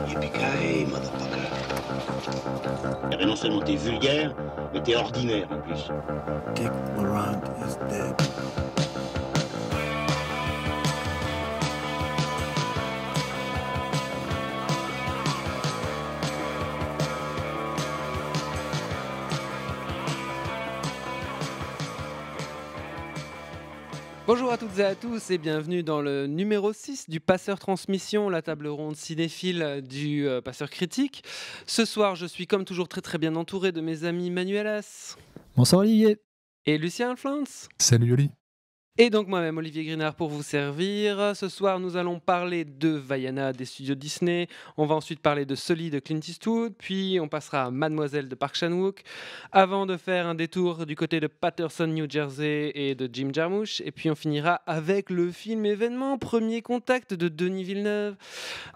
Yippee-ki-yay, motherfucker. Et non seulement t'es vulgaire, mais t'es ordinaire en plus. Dick Laurent is dead. Bonjour à toutes et à tous et bienvenue dans le numéro 6 du Passeur Transmission, la table ronde cinéphile du Passeur Critique. Ce soir, je suis comme toujours très bien entouré de mes amis Manuel As Bonsoir Olivier. et Lucien Alflans. Salut Yoli. Et donc moi-même, Olivier Grinard, pour vous servir. Ce soir, nous allons parler de Vaiana des studios Disney. On va ensuite parler de Sully de Clint Eastwood. Puis on passera à Mademoiselle de Park Chan-wook. Avant de faire un détour du côté de Paterson, New Jersey et de Jim Jarmusch. Et puis on finira avec le film événement Premier Contact de Denis Villeneuve.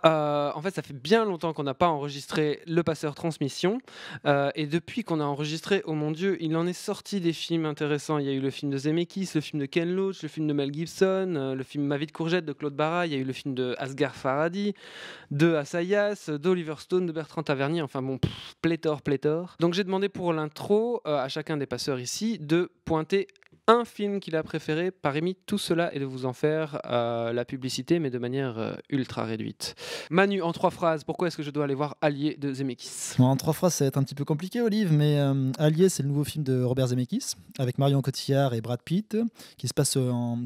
En fait, ça fait bien longtemps qu'on n'a pas enregistré le Passeur Transmission. Et depuis qu'on a enregistré, oh mon Dieu, il en est sorti des films intéressants. Il y a eu le film de Zemeckis, le film de Ken Loach, le film de Mel Gibson, le film Ma vie de courgette de Claude Barra, il y a eu le film de Asghar Farhadi, de Assayas, d'Oliver Stone, de Bertrand Tavernier, enfin bon, pléthore. Donc j'ai demandé pour l'intro à chacun des passeurs ici de pointer un film qu'il a préféré parmi tout cela et de vous en faire la publicité, mais de manière ultra réduite. Manu, en 3 phrases, pourquoi est-ce que je dois aller voir Allier de Zemeckis ? Bon, en 3 phrases, ça va être un petit peu compliqué, Olive, mais Allier, c'est le nouveau film de Robert Zemeckis, avec Marion Cotillard et Brad Pitt, qui se passe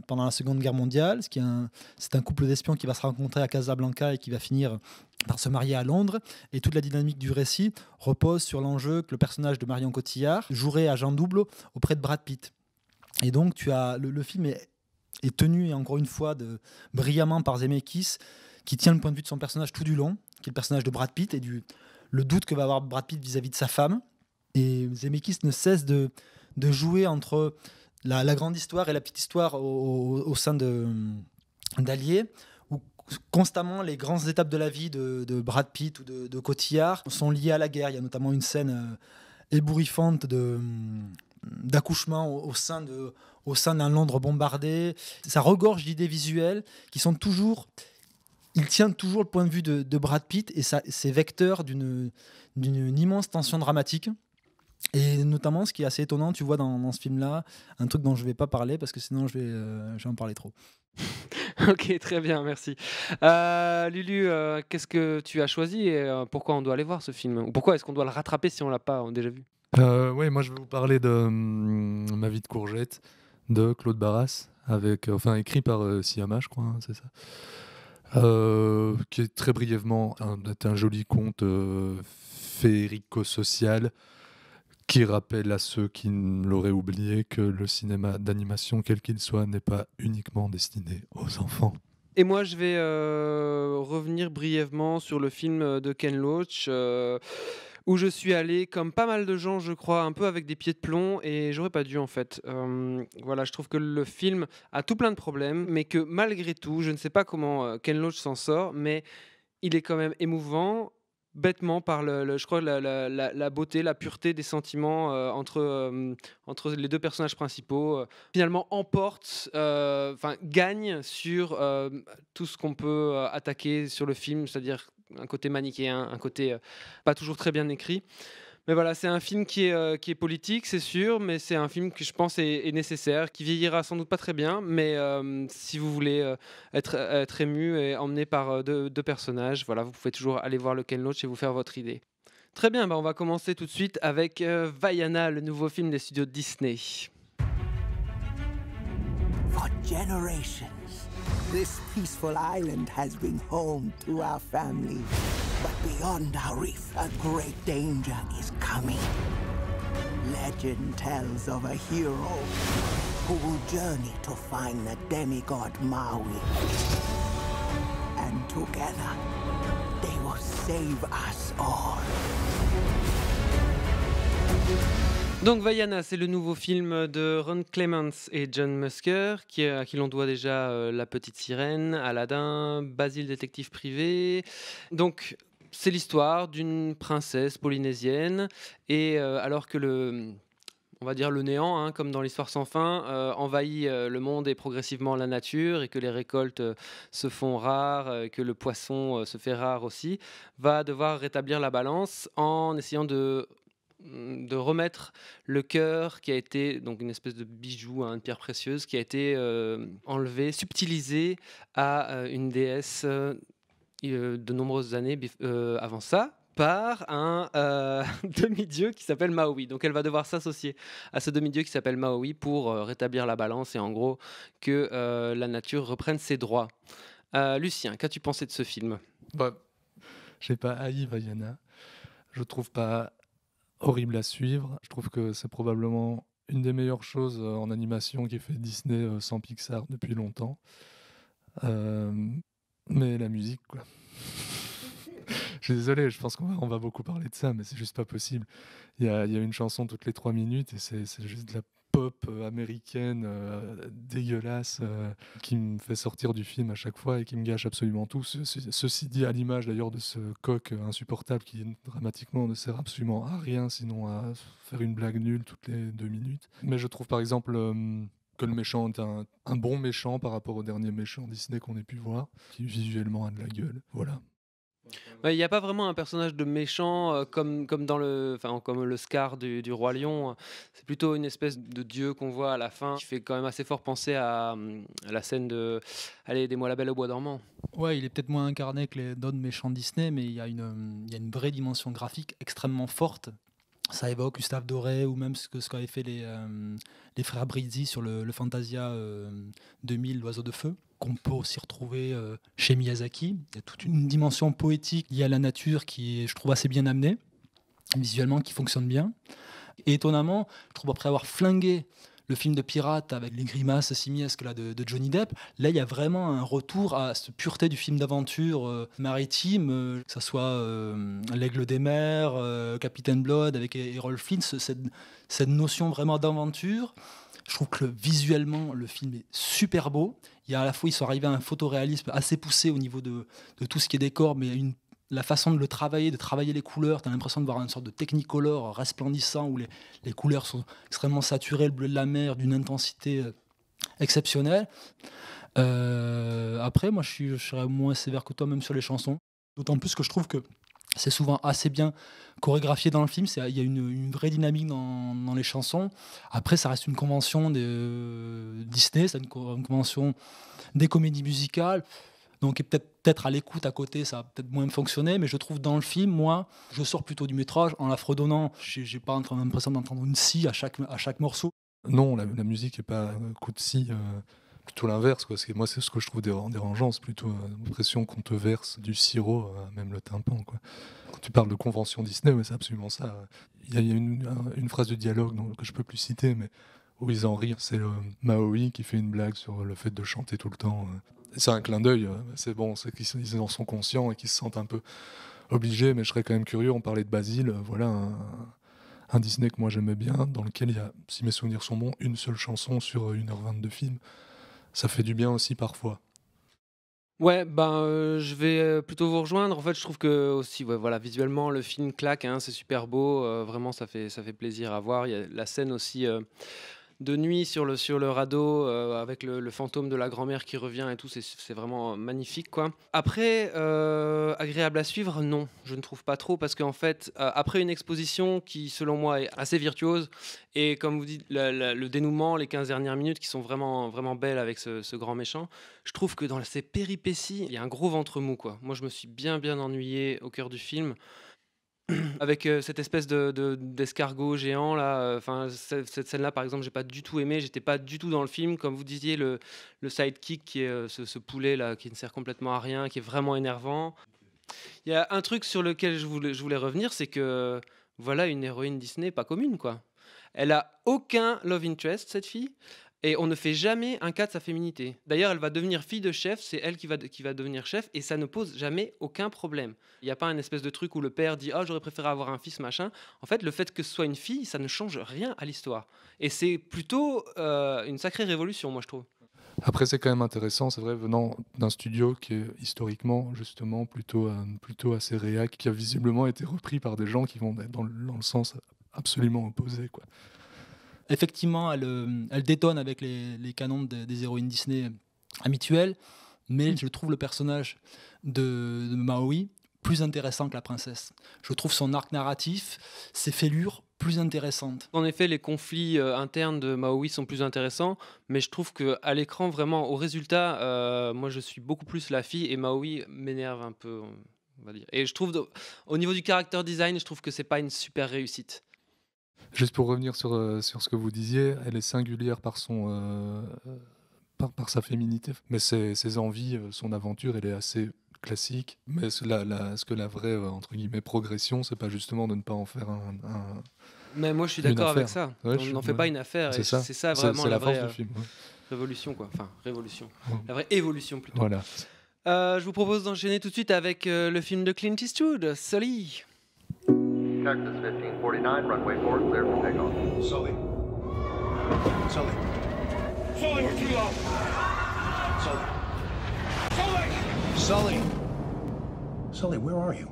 pendant la Seconde Guerre mondiale. C'est un couple d'espions qui va se rencontrer à Casablanca et qui va finir par se marier à Londres. Et toute la dynamique du récit repose sur l'enjeu que le personnage de Marion Cotillard jouerait agent double auprès de Brad Pitt. Et donc, le film est tenu, encore une fois, brillamment par Zemeckis, qui tient le point de vue de son personnage tout du long, qui est le personnage de Brad Pitt, et le doute que va avoir Brad Pitt vis-à-vis de sa femme. Et Zemeckis ne cesse de jouer entre la grande histoire et la petite histoire au sein d'Allier, où constamment les grandes étapes de la vie de Brad Pitt ou de Cotillard sont liées à la guerre. Il y a notamment une scène ébouriffante d'accouchement au sein d'un Londres bombardé. Ça regorge d'idées visuelles qui sont toujours... Il tient toujours le point de vue de Brad Pitt et c'est vecteur d'une immense tension dramatique. Et notamment, ce qui est assez étonnant, tu vois dans ce film-là, un truc dont je ne vais pas parler parce que sinon je vais en parler trop. Ok, très bien, merci. Lulu, qu'est-ce que tu as choisi et pourquoi on doit aller voir ce film ? Ou pourquoi est-ce qu'on doit le rattraper si on ne l'a pas déjà vu ? Oui, moi je vais vous parler de Ma vie de courgette de Claude Barras, écrit par Siyama, je crois, hein, c'est ça. Qui est très brièvement un joli conte féerico-social qui rappelle à ceux qui l'auraient oublié que le cinéma d'animation, quel qu'il soit, n'est pas uniquement destiné aux enfants. Et moi, je vais revenir brièvement sur le film de Ken Loach, où je suis allé, comme pas mal de gens, je crois, un peu avec des pieds de plomb, et j'aurais pas dû, en fait. Voilà, je trouve que le film a tout plein de problèmes, mais que malgré tout, je ne sais pas comment Ken Loach s'en sort, mais il est quand même émouvant, bêtement par je crois la beauté, la pureté des sentiments entre les deux personnages principaux. Finalement, gagne sur tout ce qu'on peut attaquer sur le film, c'est-à-dire un côté manichéen, un côté pas toujours très bien écrit. Mais voilà, c'est un film qui est politique, c'est sûr, mais c'est un film que je pense est nécessaire, qui vieillira sans doute pas très bien, mais si vous voulez être ému et emmené par deux personnages, voilà, vous pouvez toujours aller voir le Ken Loach et vous faire votre idée. Très bien, on va commencer tout de suite avec Vaiana, le nouveau film des studios Disney. For generations, this peaceful island has been home to our family. But beyond our reef, a great danger is coming. Legend tells of a hero who will journey to find the demigod Maui. And together, they will save us all. Donc Vaiana, c'est le nouveau film de Ron Clements et John Musker, à qui l'on doit déjà La Petite Sirène, Aladdin, Basile détective privé. Donc c'est l'histoire d'une princesse polynésienne et alors que on va dire le néant, hein, comme dans l'Histoire sans fin, envahit le monde et progressivement la nature, et que les récoltes se font rares, que le poisson se fait rare aussi, va devoir rétablir la balance en essayant de remettre le cœur qui a été, donc une espèce de bijou, hein, une pierre précieuse, qui a été enlevé, subtilisé à une déesse de nombreuses années avant ça, par un demi-dieu qui s'appelle Maui. Donc elle va devoir s'associer à ce demi-dieu qui s'appelle Maui pour rétablir la balance et en gros que la nature reprenne ses droits. Lucien, qu'as-tu pensé de ce film? Bah, j'ai pas haï Vaiana. Je trouve pas horrible à suivre. Je trouve que c'est probablement une des meilleures choses en animation qui fait Disney sans Pixar depuis longtemps. Mais la musique, quoi. Je suis désolé, je pense qu'on va beaucoup parler de ça, mais c'est juste pas possible. Il y a une chanson toutes les 3 minutes et c'est juste de la pop américaine dégueulasse qui me fait sortir du film à chaque fois et qui me gâche absolument tout. Ceci dit, à l'image d'ailleurs de ce coq insupportable qui dramatiquement ne sert absolument à rien sinon à faire une blague nulle toutes les 2 minutes. Mais je trouve par exemple que le méchant est un bon méchant par rapport au dernier méchant Disney qu'on ait pu voir, qui visuellement a de la gueule. Voilà. Il n'y a pas vraiment un personnage de méchant comme dans comme le Scar du Roi Lion. C'est plutôt une espèce de dieu qu'on voit à la fin, qui fait quand même assez fort penser à la scène de Allez, aidez-moi la Belle au bois dormant. Ouais, il est peut-être moins incarné que les d'autres méchants Disney, mais il y a une vraie dimension graphique extrêmement forte. Ça évoque Gustave Doré ou même ce qu'avaient fait les frères Brizzi sur le Fantasia 2000, l'Oiseau de Feu, qu'on peut aussi retrouver chez Miyazaki. Il y a toute une dimension poétique liée à la nature qui est, je trouve, assez bien amenée, visuellement, qui fonctionne bien. Et étonnamment, je trouve, après avoir flingué le film de pirate avec les grimaces simiesques là, de Johnny Depp, là il y a vraiment un retour à cette pureté du film d'aventure maritime, que ce soit L'Aigle des Mers, Capitaine Blood avec Errol Flynn, cette notion vraiment d'aventure. Je trouve que visuellement le film est super beau. Il y a à la fois, ils sont arrivés à un photoréalisme assez poussé au niveau de tout ce qui est décor, mais la façon de travailler les couleurs, tu as l'impression de voir une sorte de technicolor resplendissant où les couleurs sont extrêmement saturées, le bleu de la mer d'une intensité exceptionnelle. Après, moi, je serais moins sévère que toi, même sur les chansons. D'autant plus que je trouve que c'est souvent assez bien chorégraphié dans le film. Il y a une vraie dynamique dans les chansons. Après, ça reste une convention de Disney, c'est une convention des comédies musicales. Donc peut-être à l'écoute à côté, ça va peut-être moins fonctionner, mais je trouve dans le film, moi, je sors plutôt du métrage en la fredonnant. J'ai pas l'impression d'entendre une scie à chaque morceau. Non, la musique n'est pas coup de scie, plutôt l'inverse, quoi. Moi, c'est ce que je trouve dérangeant, c'est plutôt l'impression qu'on te verse du sirop, même le tympan, quoi. Quand tu parles de convention Disney, ouais, c'est absolument ça. Il y a une phrase de dialogue que je peux plus citer, mais où ils en rient. C'est Maui qui fait une blague sur le fait de chanter tout le temps. C'est un clin d'œil, c'est bon, c'est qu'ils en sont conscients et qu'ils se sentent un peu obligés, mais je serais quand même curieux. On parlait de Basile, voilà un Disney que moi j'aimais bien, dans lequel il y a, si mes souvenirs sont bons, une seule chanson sur 1h20 de film. Ça fait du bien aussi parfois. Ouais, je vais plutôt vous rejoindre. En fait, je trouve que aussi, ouais, voilà, visuellement, le film claque, hein, c'est super beau. Vraiment, ça fait plaisir à voir. Il y a la scène aussi de nuit sur le radeau avec le fantôme de la grand-mère qui revient et tout, c'est vraiment magnifique, quoi. Après, agréable à suivre, non, je ne trouve pas trop, parce qu'en fait, après une exposition qui, selon moi, est assez virtuose, et comme vous dites, le dénouement, les 15 dernières minutes qui sont vraiment, vraiment belles avec ce grand méchant, je trouve que dans ces péripéties, il y a un gros ventre mou, quoi. Moi, je me suis bien ennuyé au cœur du film. Avec cette espèce d'escargot géant là, cette scène-là par exemple, j'ai pas du tout aimé, j'étais pas du tout dans le film, comme vous disiez, le sidekick qui est ce poulet là qui ne sert complètement à rien, qui est vraiment énervant. Il y a un truc sur lequel je voulais revenir, c'est que voilà une héroïne Disney pas commune, quoi. Elle a aucun love interest, cette fille. Et on ne fait jamais un cas de sa féminité. D'ailleurs, elle va devenir fille de chef, c'est elle qui va devenir chef, et ça ne pose jamais aucun problème. Il n'y a pas un espèce de truc où le père dit « Ah, j'aurais préféré avoir un fils, machin ». En fait, le fait que ce soit une fille, ça ne change rien à l'histoire. Et c'est plutôt une sacrée révolution, moi, je trouve. Après, c'est quand même intéressant, c'est vrai, venant d'un studio qui est historiquement, justement, plutôt assez réac, qui a visiblement été repris par des gens qui vont dans le sens absolument opposé, quoi. Effectivement, elle détonne avec les canons des héroïnes Disney habituelles, mais je trouve le personnage de Maui plus intéressant que la princesse. Je trouve son arc narratif, ses fêlures plus intéressantes. En effet, les conflits internes de Maui sont plus intéressants, mais je trouve qu'à l'écran, vraiment, au résultat, moi je suis beaucoup plus la fille et Maui m'énerve un peu, on va dire. Et je trouve, au niveau du character design, je trouve que c'est pas une super réussite. Juste pour revenir sur ce que vous disiez, elle est singulière par par sa féminité, mais ses envies, son aventure, elle est assez classique. Mais ce que la vraie entre guillemets progression, c'est pas justement de ne pas en faire Mais moi je suis une d'accord avec affaire. ça. Ouais, On n'en fait pas une affaire. C'est Et ça. c'est ça vraiment C'est la la force vraie du film. Ouais. révolution, quoi. Enfin, révolution. Ouais. La vraie évolution plutôt. Voilà. Je vous propose d'enchaîner tout de suite avec le film de Clint Eastwood, Sully. Texas 1549, runway 4, clear for takeoff. Sully. Sully. Sully, we're too low. Sully. Sully. Sully. Sully, where are you?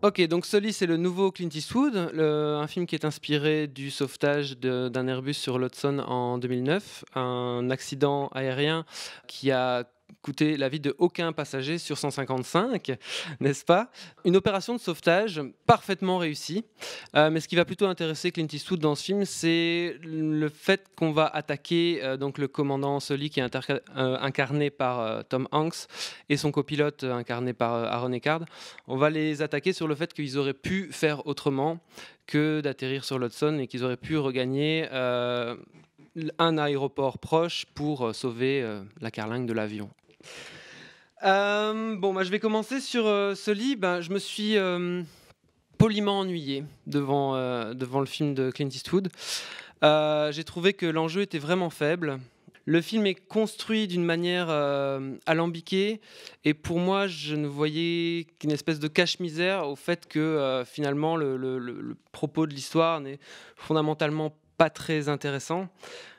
Ok, donc Sully, c'est le nouveau Clint Eastwood, un film qui est inspiré du sauvetage d'un Airbus sur l'Hudson en 2009, un accident aérien qui a coûté la vie de aucun passager sur 155, n'est-ce pas? Une opération de sauvetage parfaitement réussie, mais ce qui va plutôt intéresser Clint Eastwood dans ce film, c'est le fait qu'on va attaquer donc le commandant Sully qui est incarné par Tom Hanks et son copilote incarné par Aaron Eckhart. On va les attaquer sur le fait qu'ils auraient pu faire autrement que d'atterrir sur l'Hudson et qu'ils auraient pu regagner un aéroport proche pour sauver la carlingue de l'avion. Je vais commencer sur Sully. Je me suis poliment ennuyé devant le film de Clint Eastwood. J'ai trouvé que l'enjeu était vraiment faible. Le film est construit d'une manière alambiquée et pour moi, je ne voyais qu'une espèce de cache-misère au fait que finalement le propos de l'histoire n'est fondamentalement pas très intéressant.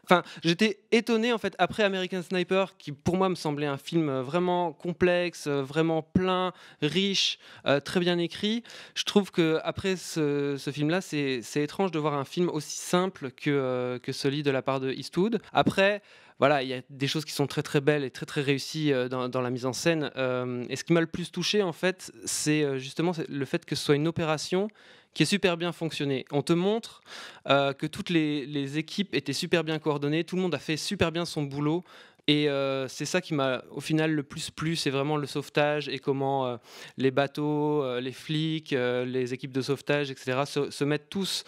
Enfin, j'étais étonné en fait après American Sniper, qui pour moi me semblait un film vraiment complexe, vraiment plein, riche, très bien écrit. Je trouve que après ce film-là, c'est étrange de voir un film aussi simple que Sully de la part de Eastwood. Après, voilà, il y a des choses qui sont très très belles et très très réussies dans la mise en scène. Et ce qui m'a le plus touché en fait, c'est justement le fait que ce soit une opération qui est super bien fonctionné. On te montre que toutes les équipes étaient super bien coordonnées, tout le monde a fait super bien son boulot. Et c'est ça qui m'a au final le plus plu, c'est vraiment le sauvetage et comment les bateaux, les flics, les équipes de sauvetage, etc. se mettent tous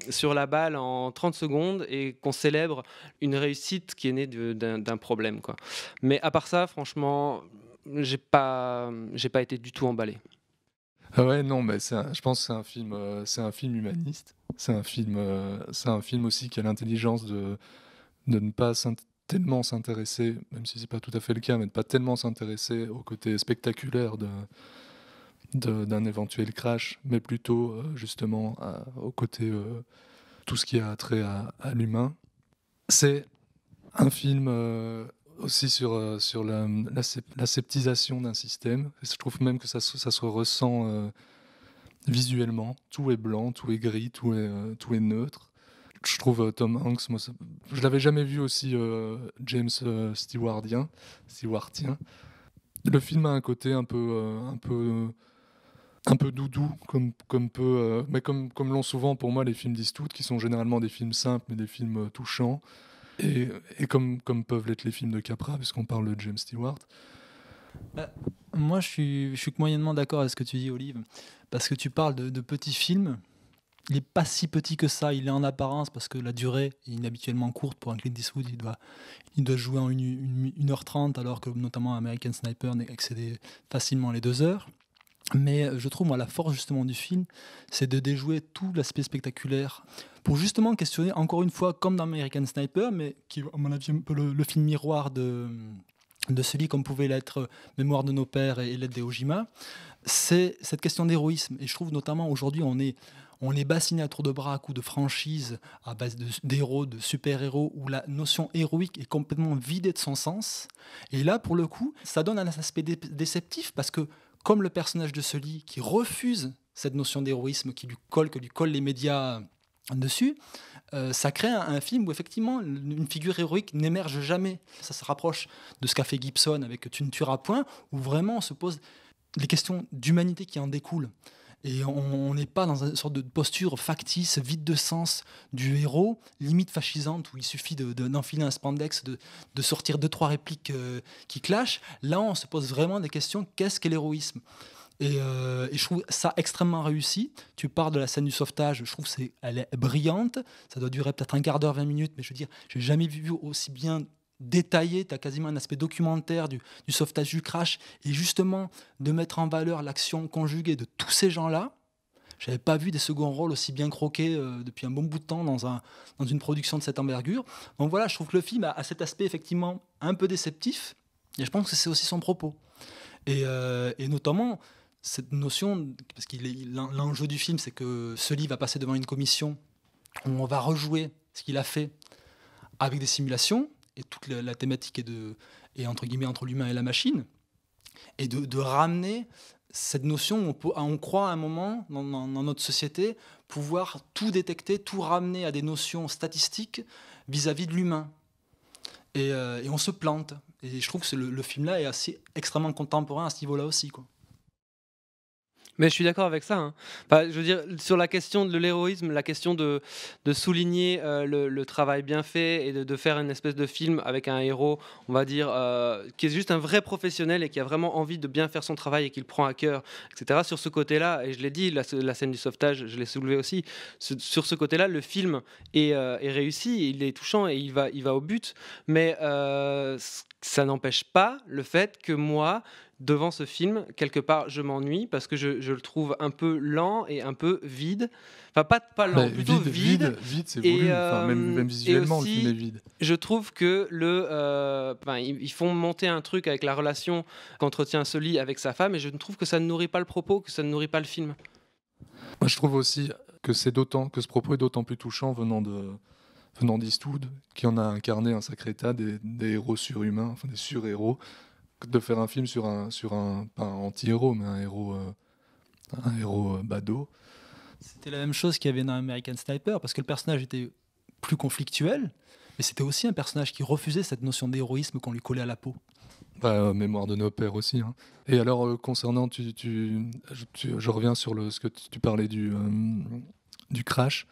sur la balle en 30 secondes et qu'on célèbre une réussite qui est née d'un problème, quoi. Mais à part ça, franchement, j'ai pas été du tout emballé. Ah ouais, non, mais je pense que c'est un film humaniste. C'est un film aussi qui a l'intelligence de ne pas tellement s'intéresser, même si c'est pas tout à fait le cas, mais de pas tellement s'intéresser au côté spectaculaire d'un éventuel crash, mais plutôt justement au côté tout ce qui a trait à l'humain. C'est un film aussi sur la sceptisation d'un système. Et je trouve même que ça se ressent visuellement. Tout est blanc, tout est gris, tout est neutre. Je trouve Tom Hanks, moi, je l'avais jamais vu aussi James Stewardien. Le film a un côté un peu doudou, mais comme l'ont souvent pour moi les films d'Eastwood, qui sont généralement des films simples, mais des films touchants. Et comme peuvent l'être les films de Capra, puisqu'on parle de James Stewart. Moi, je suis que moyennement d'accord avec ce que tu dis, Olive, parce que tu parles de petits films. Il n'est pas si petit que ça, il est en apparence, parce que la durée est inhabituellement courte pour un Clint Eastwood. Il doit jouer en 1h30, alors que notamment American Sniper excédait facilement les 2 heures. Mais je trouve, moi, la force justement du film, c'est de déjouer tout l'aspect spectaculaire pour justement questionner, encore une fois, comme dans American Sniper, mais qui, à mon avis, un peu le film miroir de celui comme pouvait l'être Mémoire de nos pères et L'aide des Ojima, c'est cette question d'héroïsme. Et je trouve notamment aujourd'hui, on est bassiné à tour de bras à coups de franchise, à base d'héros, de super-héros, où la notion héroïque est complètement vidée de son sens. Et là, pour le coup, ça donne un aspect déceptif, parce que comme le personnage de Sully qui refuse cette notion d'héroïsme que lui collent les médias dessus, ça crée un film où effectivement une figure héroïque n'émerge jamais. Ça se rapproche de ce qu'a fait Gibson avec Tu ne tueras point, où vraiment on se pose les questions d'humanité qui en découlent. Et on n'est pas dans une sorte de posture factice, vide de sens du héros, limite fascisante, où il suffit d'enfiler un spandex, de sortir 2-3 répliques qui clashent. Là, on se pose vraiment des questions, qu'est-ce qu'est l'héroïsme ? Et je trouve ça extrêmement réussi. Tu parles de la scène du sauvetage, je trouve qu'elle est brillante. Ça doit durer peut-être un quart d'heure, 20 minutes, mais je veux dire, je n'ai jamais vu aussi bien détaillé. Tu as quasiment un aspect documentaire du sauvetage du crash, et justement de mettre en valeur l'action conjuguée de tous ces gens-là. Je n'avais pas vu des seconds rôles aussi bien croqués depuis un bon bout de temps dans une production de cette envergure. Donc voilà, je trouve que le film a cet aspect effectivement un peu déceptif, et je pense que c'est aussi son propos. Et notamment cette notion, parce que l'enjeu du film, c'est que Sully va passer devant une commission où on va rejouer ce qu'il a fait avec des simulations, et toute la thématique est entre guillemets entre l'humain et la machine, et de ramener cette notion où on croit à un moment dans notre société pouvoir tout détecter, tout ramener à des notions statistiques vis-à-vis de l'humain. Et on se plante. Et je trouve que le film-là est assez extrêmement contemporain à ce niveau-là aussi, quoi. Mais je suis d'accord avec ça, hein. Enfin, je veux dire, sur la question de l'héroïsme, la question de souligner le travail bien fait et de faire une espèce de film avec un héros, on va dire, qui est juste un vrai professionnel et qui a vraiment envie de bien faire son travail et qui le prend à cœur, etc. Sur ce côté-là, et je l'ai dit, la scène du sauvetage, je l'ai soulevé aussi, sur ce côté-là, le film est réussi, il est touchant et il va au but, mais ça n'empêche pas le fait que moi, devant ce film, quelque part, je m'ennuie parce que je le trouve un peu lent et un peu vide. Enfin, pas lent, plutôt vide. Vide, c'est voulu. Enfin, même visuellement, aussi, le film est vide. Je trouve que ils font monter un truc avec la relation qu'entretient Sully avec sa femme, et je trouve que ça ne nourrit pas le propos, que ça ne nourrit pas le film. Moi, je trouve aussi que ce propos est d'autant plus touchant venant d'Eastwood, qui en a incarné un sacré tas, des héros surhumains, enfin des surhéros, de faire un film sur un pas un anti-héros, mais un héros badaud. C'était la même chose qu'il y avait dans American Sniper, parce que le personnage était plus conflictuel, mais c'était aussi un personnage qui refusait cette notion d'héroïsme qu'on lui collait à la peau. Mémoire de nos pères aussi, hein. Et alors, concernant, je reviens sur ce que tu parlais du crash.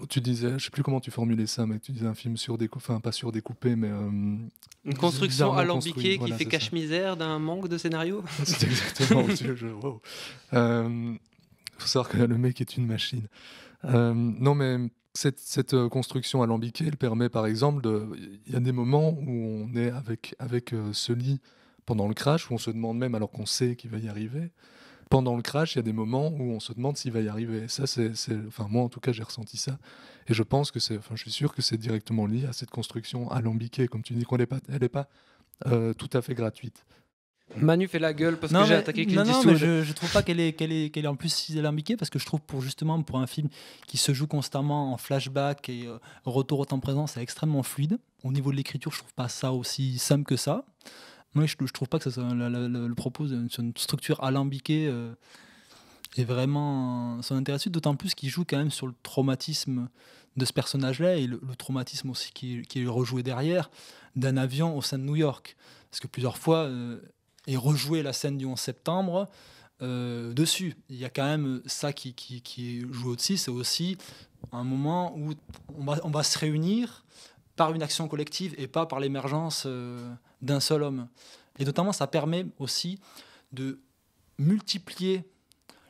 Tu disais, je sais plus comment tu formulais ça, mais tu disais un film pas surdécoupé, mais une construction alambiquée voilà, qui fait cache-misère d'un manque de scénario. C'est exactement. Wow. Faut savoir que le mec est une machine. Non, mais cette construction alambiquée, elle permet, par exemple, il y a des moments où on est avec Sully pendant le crash, où on se demande même, alors qu'on sait qu'il va y arriver. Pendant le crash, il y a des moments où on se demande s'il va y arriver. Ça, enfin, moi, en tout cas, j'ai ressenti ça. Et je pense que je suis sûr que c'est directement lié à cette construction alambiquée, comme tu dis, elle n'est pas tout à fait gratuite. Manu fait la gueule parce que j'ai attaqué Clint Eastwood. Non, mais je trouve pas qu'elle est en plus si alambiquée, parce que je trouve pour un film qui se joue constamment en flashback et retour au temps présent, c'est extrêmement fluide. Au niveau de l'écriture, je trouve pas ça aussi simple que ça. Moi, je trouve pas que ça, le propos d'une structure alambiquée est vraiment son intérêt, d'autant plus qu'il joue quand même sur le traumatisme de ce personnage-là, et le traumatisme aussi qui est rejoué derrière d'un avion au sein de New York. Parce que plusieurs fois est rejoué la scène du 11 septembre dessus. Il y a quand même ça qui est joué aussi, c'est aussi un moment où on va se réunir par une action collective et pas par l'émergence d'un seul homme. Et notamment, ça permet aussi de multiplier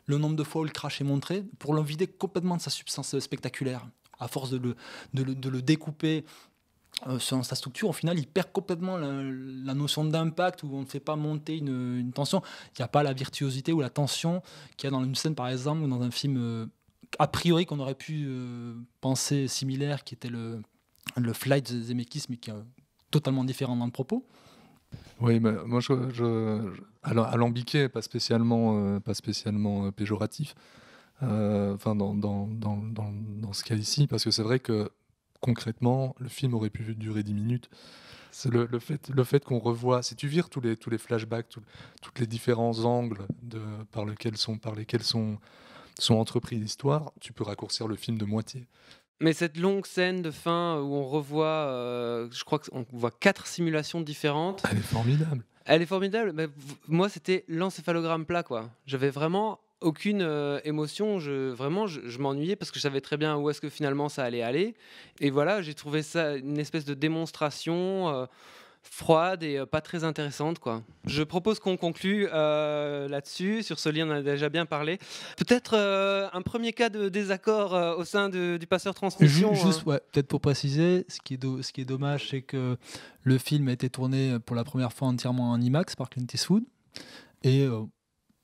le nombre de fois où le crash est montré pour le vider complètement de sa substance spectaculaire. À force de le découper selon sa structure, au final, il perd complètement la notion d'impact, où on ne fait pas monter une tension. Il n'y a pas la virtuosité ou la tension qu'il y a dans une scène, par exemple, ou dans un film a priori qu'on aurait pu penser similaire, qui était le Flight de Zemeckis, mais qui est totalement différent dans le propos. Oui, mais moi, alambiqué, pas spécialement péjoratif. Enfin, dans ce cas ici, parce que c'est vrai que concrètement, le film aurait pu durer 10 minutes. C'est le fait qu'on revoit, si tu vires tous les flashbacks, tous les différents angles par lesquels sont sont entrepris l'histoire, tu peux raccourcir le film de moitié. Mais cette longue scène de fin où on revoit, je crois qu'on voit 4 simulations différentes. Elle est formidable. Elle est formidable. Mais moi, c'était l'encéphalogramme plat, quoi. J'avais vraiment aucune émotion. Je m'ennuyais parce que je savais très bien où est-ce que finalement ça allait aller. Et voilà, j'ai trouvé ça une espèce de démonstration froide et pas très intéressante, quoi. Je propose qu'on conclue là-dessus. Sur ce lien, on en a déjà bien parlé. Peut-être un premier cas de désaccord au sein du passeur transmission. Juste, ouais, peut-être pour préciser, ce qui est dommage, c'est que le film a été tourné pour la première fois entièrement en IMAX par Clint Eastwood. Et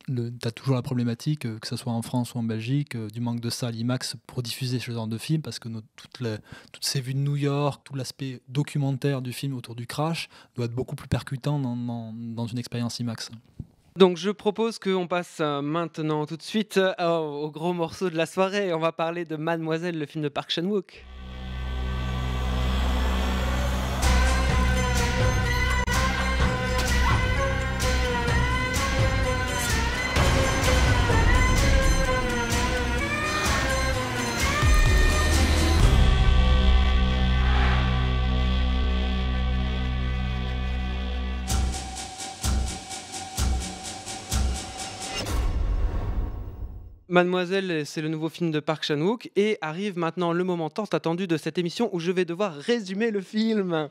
tu as toujours la problématique, que ce soit en France ou en Belgique, du manque de salles IMAX pour diffuser ce genre de film, parce que toutes ces vues de New York, tout l'aspect documentaire du film autour du crash doit être beaucoup plus percutant dans une expérience IMAX. Donc je propose qu'on passe maintenant tout de suite au gros morceau de la soirée. On va parler de Mademoiselle, le film de Park Chan-wook. Mademoiselle, c'est le nouveau film de Park Chan-wook et arrive maintenant le moment tant attendu de cette émission où je vais devoir résumer le film.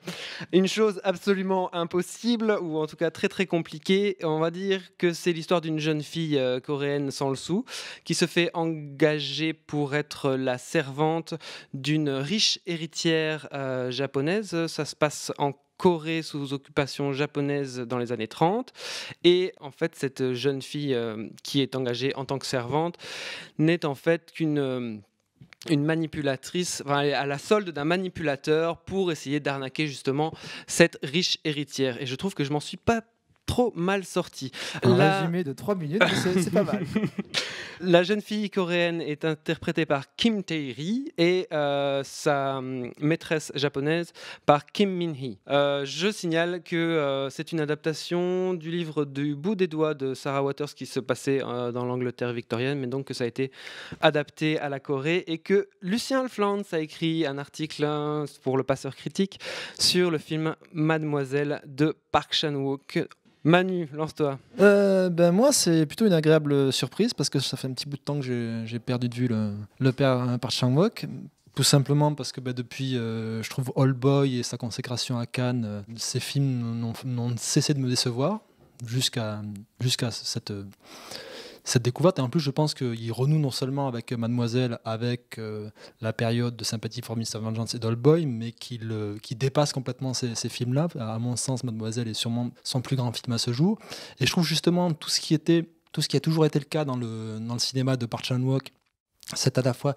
Une chose absolument impossible, ou en tout cas très très compliquée. On va dire que c'est l'histoire d'une jeune fille coréenne sans le sou qui se fait engager pour être la servante d'une riche héritière japonaise. Ça se passe en Corée sous occupation japonaise dans les années 30. Et en fait, cette jeune fille qui est engagée en tant que servante n'est en fait qu'une manipulatrice, enfin, à la solde d'un manipulateur pour essayer d'arnaquer justement cette riche héritière. Et je trouve que je m'en suis pas trop mal sorti. Un résumé de 3 minutes, c'est pas mal. La jeune fille coréenne est interprétée par Kim Tae-ri et sa maîtresse japonaise par Kim Min-hee. Je signale que c'est une adaptation du livre du bout des doigts de Sarah Waters qui se passait dans l'Angleterre victorienne, mais donc que ça a été adapté à la Corée et que Lucien Leflantz a écrit un article pour le Passeur critique sur le film Mademoiselle de Park Chan-wook. Manu, lance-toi. Moi, c'est plutôt une agréable surprise parce que ça fait un petit bout de temps que j'ai perdu de vue le père Park Chan-wook. Tout simplement parce que depuis, je trouve Old Boy et sa consécration à Cannes, ces films n'ont cessé de me décevoir jusqu'à cette découverte. Et en plus, je pense qu'il renoue non seulement avec Mademoiselle, avec la période de Sympathy for Mr. Vengeance et d'Old Boy, mais qu'il dépasse complètement ces films-là. À mon sens, Mademoiselle est sûrement son plus grand film à ce jour. Et je trouve justement tout ce qui a toujours été le cas dans le cinéma de Park Chan-wook, c'est à la fois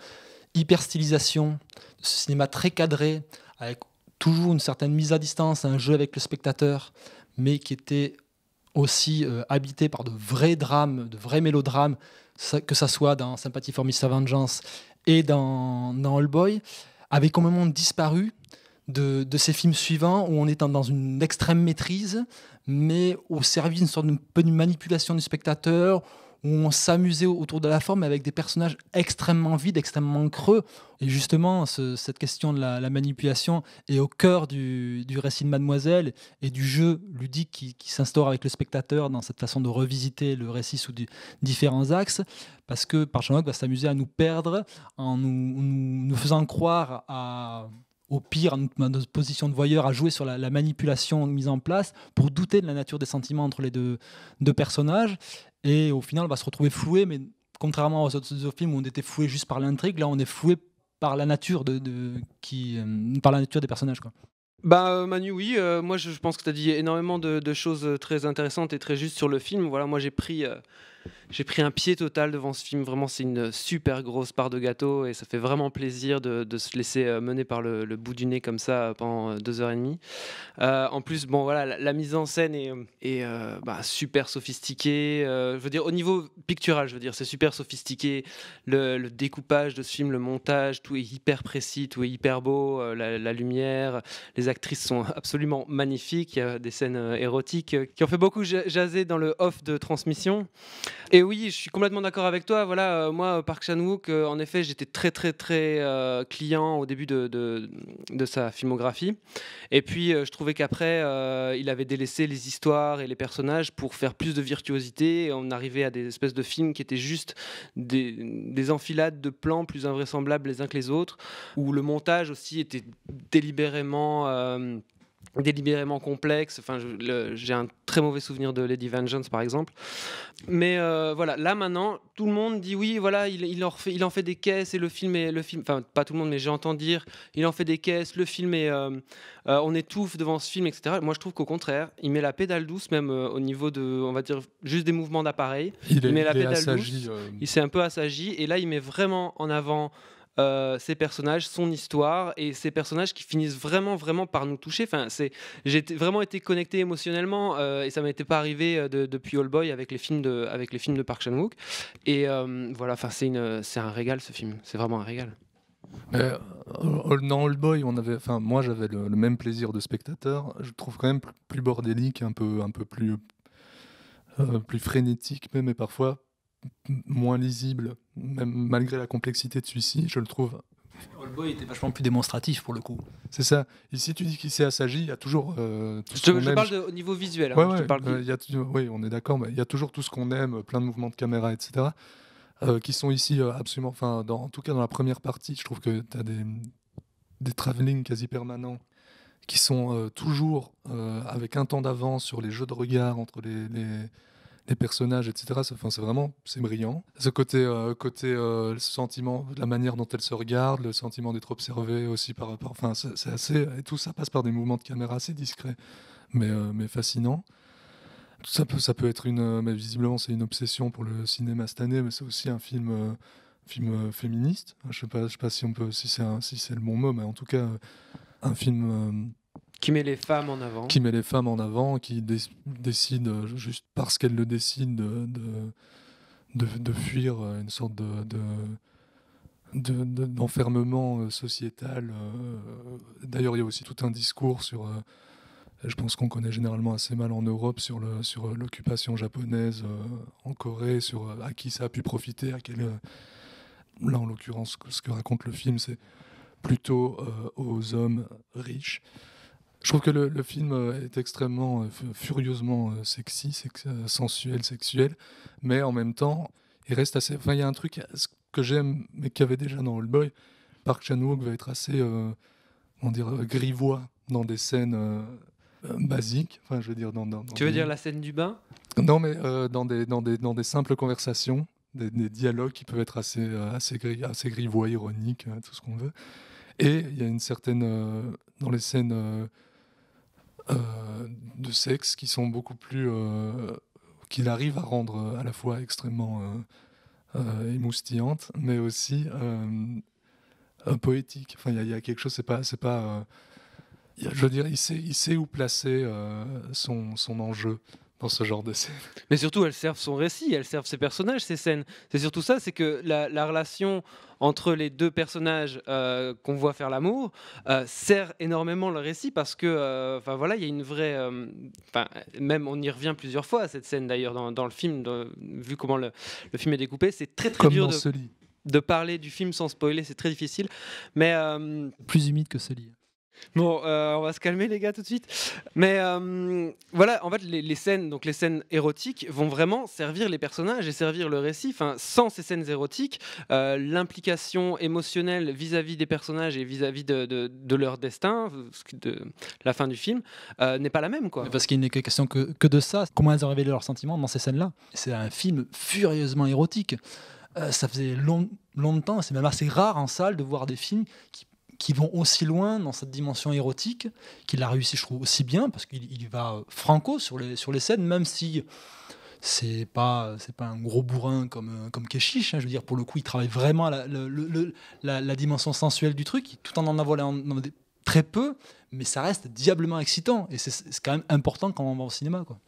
hyper stylisation, ce cinéma très cadré, avec toujours une certaine mise à distance, un jeu avec le spectateur, mais qui était aussi habité par de vrais drames, de vrais mélodrames, que ça soit dans Sympathy for Mr. Vengeance et dans Old Boy, avait complètement disparu de ces films suivants où on est dans une extrême maîtrise, mais au service d'une sorte de manipulation du spectateur, où on s'amusait autour de la forme avec des personnages extrêmement vides, extrêmement creux. Et justement, cette question de la manipulation est au cœur du récit de Mademoiselle et du jeu ludique qui s'instaure avec le spectateur dans cette façon de revisiter le récit sous différents axes, parce que Park Chan-wook va s'amuser à nous perdre en nous faisant croire au pire, à notre position de voyeur, à jouer sur la manipulation mise en place pour douter de la nature des sentiments entre les deux par-personnages. Et au final, on va se retrouver floué, mais contrairement aux autres films où on était floué juste par l'intrigue, là, on est floué par la nature, par la nature des personnages, quoi. Manu, oui, moi je pense que tu as dit énormément de choses très intéressantes et très justes sur le film. Voilà, moi j'ai pris un pied total devant ce film. Vraiment, c'est une super grosse part de gâteau et ça fait vraiment plaisir de se laisser mener par le bout du nez comme ça pendant 2h30. En plus, bon voilà, la mise en scène est super sophistiquée. Je veux dire, au niveau pictural, c'est super sophistiqué. Le découpage de ce film, le montage, tout est hyper précis, tout est hyper beau. La lumière, les actrices sont absolument magnifiques. Il y a des scènes érotiques qui ont fait beaucoup jaser dans le off de transmission. Et oui, je suis complètement d'accord avec toi. Voilà, moi, Park Chan-wook, en effet, j'étais très, très, très client au début de sa filmographie. Et puis, je trouvais qu'après, il avait délaissé les histoires et les personnages pour faire plus de virtuosité. Et on arrivait à des espèces de films qui étaient juste des enfilades de plans plus invraisemblables les uns que les autres, où le montage aussi était délibérément complexe. Enfin, j'ai un très mauvais souvenir de Lady Vengeance par exemple. Mais voilà, là maintenant, tout le monde dit oui, voilà, il en fait des caisses et le film, enfin pas tout le monde, mais j'entends dire, il en fait des caisses, le film est, on étouffe devant ce film, etc. Moi, je trouve qu'au contraire, il met la pédale douce, même au niveau de, on va dire, juste des mouvements d'appareil. Il met la pédale douce. Il s'est un peu assagi, et là, il met vraiment en avant ces personnages, son histoire et ces personnages qui finissent vraiment par nous toucher. Enfin, j'ai vraiment été connecté émotionnellement et ça m'était pas arrivé depuis All Boy avec les films de Park Chan-wook. Et voilà, enfin c'est un régal ce film. C'est vraiment un régal. Dans All Boy, moi j'avais le même plaisir de spectateur. Je le trouve quand même plus bordélique, un peu plus frénétique même, et parfois moins lisible, même malgré la complexité de celui-ci, je le trouve. All Boy était vachement plus démonstratif pour le coup. C'est ça. Ici, tu dis qu'il s'est assagi, il y a toujours. Je parle au niveau visuel. Oui, on est d'accord, mais il y a toujours tout ce qu'on aime, plein de mouvements de caméra, etc., qui sont ici absolument. Enfin, en tout cas, dans la première partie, je trouve que tu as des travelling quasi permanents qui sont toujours avec un temps d'avance sur les jeux de regard entre les personnages, etc. C'est brillant. Ce côté le sentiment, la manière dont elle se regarde, le sentiment d'être observé aussi par rapport. Enfin, c'est assez. Et tout ça passe par des mouvements de caméra assez discrets, mais fascinants. Ça peut être mais visiblement, c'est une obsession pour le cinéma cette année, mais c'est aussi un film féministe. Je sais pas si c'est le bon mot, mais en tout cas, un film. Qui met les femmes en avant. Qui décide, juste parce qu'elle le décide, de fuir une sorte d'enfermement sociétal. D'ailleurs, il y a aussi tout un discours sur, je pense qu'on connaît généralement assez mal en Europe, sur l'occupation japonaise en Corée, sur à qui ça a pu profiter, là en l'occurrence, ce que raconte le film, c'est plutôt aux hommes riches. Je trouve que le film est extrêmement, furieusement sexy, sensuel, sexuel, mais en même temps, il reste assez. Enfin, il y a un truc que j'aime, mais qu'il y avait déjà dans All Boy. Park Chan-wook va être assez, grivois dans des scènes basiques. Enfin, je veux dire Tu veux dire la scène du bain ? Non, mais dans des simples conversations, des dialogues qui peuvent être assez grivois, ironiques, tout ce qu'on veut. Et il y a une certaine dans les scènes de sexe qui sont beaucoup plus qu'il arrive à rendre à la fois extrêmement émoustillantes, mais aussi poétiques. Enfin, il y a quelque chose, c'est pas je veux dire, il sait où placer son enjeu dans ce genre de scène. Mais surtout, elles servent son récit, elles servent ses personnages, ces scènes. C'est surtout ça, c'est que la relation entre les deux personnages qu'on voit faire l'amour sert énormément le récit parce que, voilà, il y a une vraie... même on y revient plusieurs fois à cette scène d'ailleurs dans le film, vu comment le film est découpé, c'est très Comme dur dans Sully. de parler du film sans spoiler, c'est très difficile. Mais plus humide que Sully. Bon, on va se calmer les gars tout de suite. Mais voilà, en fait, les scènes érotiques vont vraiment servir les personnages et servir le récit. Enfin, sans ces scènes érotiques, l'implication émotionnelle vis-à-vis des personnages et vis-à-vis de leur destin, de la fin du film, n'est pas la même, quoi. Parce qu'il n'est que question que de ça. Comment elles ont révélé leurs sentiments dans ces scènes-là. C'est un film furieusement érotique. Ça faisait longtemps, c'est même assez rare en salle de voir des films qui vont aussi loin dans cette dimension érotique, qu'il a réussi, je trouve, aussi bien, parce qu'il va franco sur les scènes, même si c'est pas un gros bourrin comme Keshish, hein, je veux dire, pour le coup, il travaille vraiment la dimension sensuelle du truc, tout en avalant très peu, mais ça reste diablement excitant, et c'est quand même important quand on va au cinéma, quoi.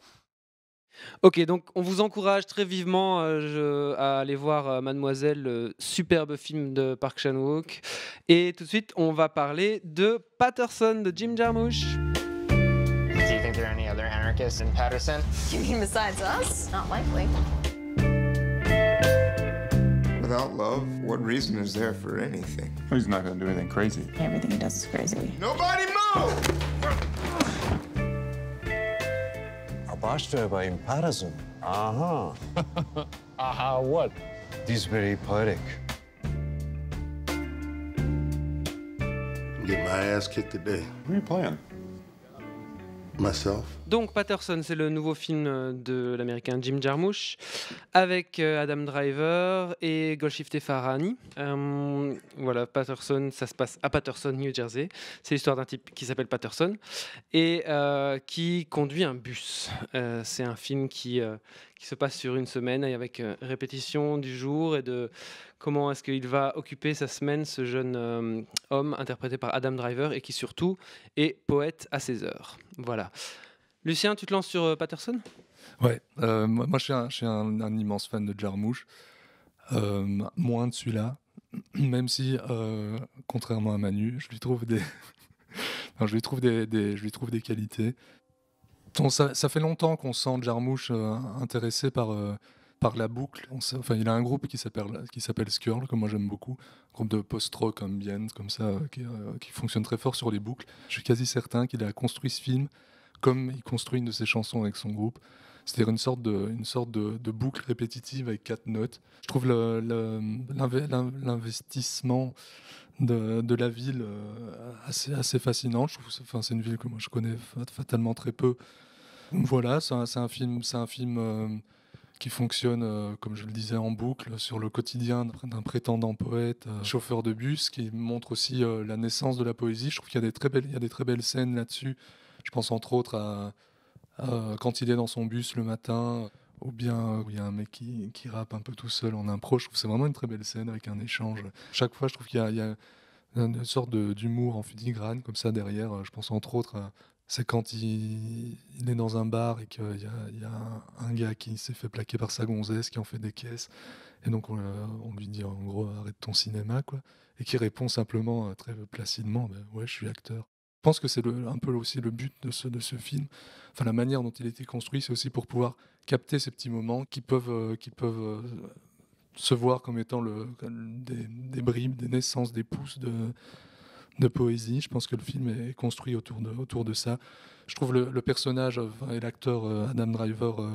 Ok, donc on vous encourage très vivement à aller voir Mademoiselle, le superbe film de Park Chan-wook. Et tout de suite, on va parler de Patterson de Jim Jarmusch. Do you think there are any other anarchists in Patterson? You mean besides us? Not likely. Without love, what reason is there for anything? He's not gonna do anything crazy. Everything he does is crazy. Nobody move! Başta Bayım Patterson. Aha. Aha, what? This very poetic. Get my ass kicked today. Who are you playing? Myself. Donc Patterson, c'est le nouveau film de l'américain Jim Jarmusch avec Adam Driver et Golshifteh Farahani. Voilà, Patterson, ça se passe à Patterson, New Jersey. C'est l'histoire d'un type qui s'appelle Patterson et qui conduit un bus. C'est un film qui se passe sur une semaine et avec répétition du jour et de comment est-ce qu'il va occuper sa semaine, ce jeune homme interprété par Adam Driver et qui surtout est poète à ses heures. Voilà. Lucien, tu te lances sur Patterson ? Ouais, moi je suis un immense fan de Jarmusch, moins de celui-là, même si, contrairement à Manu, je lui trouve des, non, je lui trouve des qualités. Bon, ça fait longtemps qu'on sent Jarmusch intéressé par la boucle. Enfin, il a un groupe qui s'appelle Skirl, que moi j'aime beaucoup, un groupe de post-rock ambient comme ça, qui fonctionne très fort sur les boucles. Je suis quasi certain qu'il a construit ce film comme il construit une de ses chansons avec son groupe, c'est-à-dire une sorte de boucle répétitive avec 4 notes. Je trouve l'investissement de la ville assez fascinant. Je trouve, c'est une ville que moi je connais fatalement très peu. Voilà, c'est un film qui fonctionne, comme je le disais, en boucle sur le quotidien d'un prétendant poète, chauffeur de bus, qui montre aussi la naissance de la poésie. Je trouve qu'il y a des très belles scènes là-dessus. Je pense entre autres à quand il est dans son bus le matin, ou bien où il y a un mec qui rappe un peu tout seul en impro. Je trouve que c'est vraiment une très belle scène avec un échange. Chaque fois, je trouve qu'il y a une sorte d'humour en filigrane comme ça derrière. Je pense entre autres c'est quand il est dans un bar et qu'il y a un gars qui s'est fait plaquer par sa gonzesse, qui en fait des caisses. Et donc on lui dit en gros arrête ton cinéma, quoi. Et qui répond simplement très placidement ouais, je suis acteur. Je pense que c'est un peu aussi le but de ce film. Enfin, la manière dont il a été construit, c'est aussi pour pouvoir capter ces petits moments qui peuvent se voir comme étant des bribes, des naissances, des pousses de poésie. Je pense que le film est construit autour de ça. Je trouve le personnage et l'acteur Adam Driver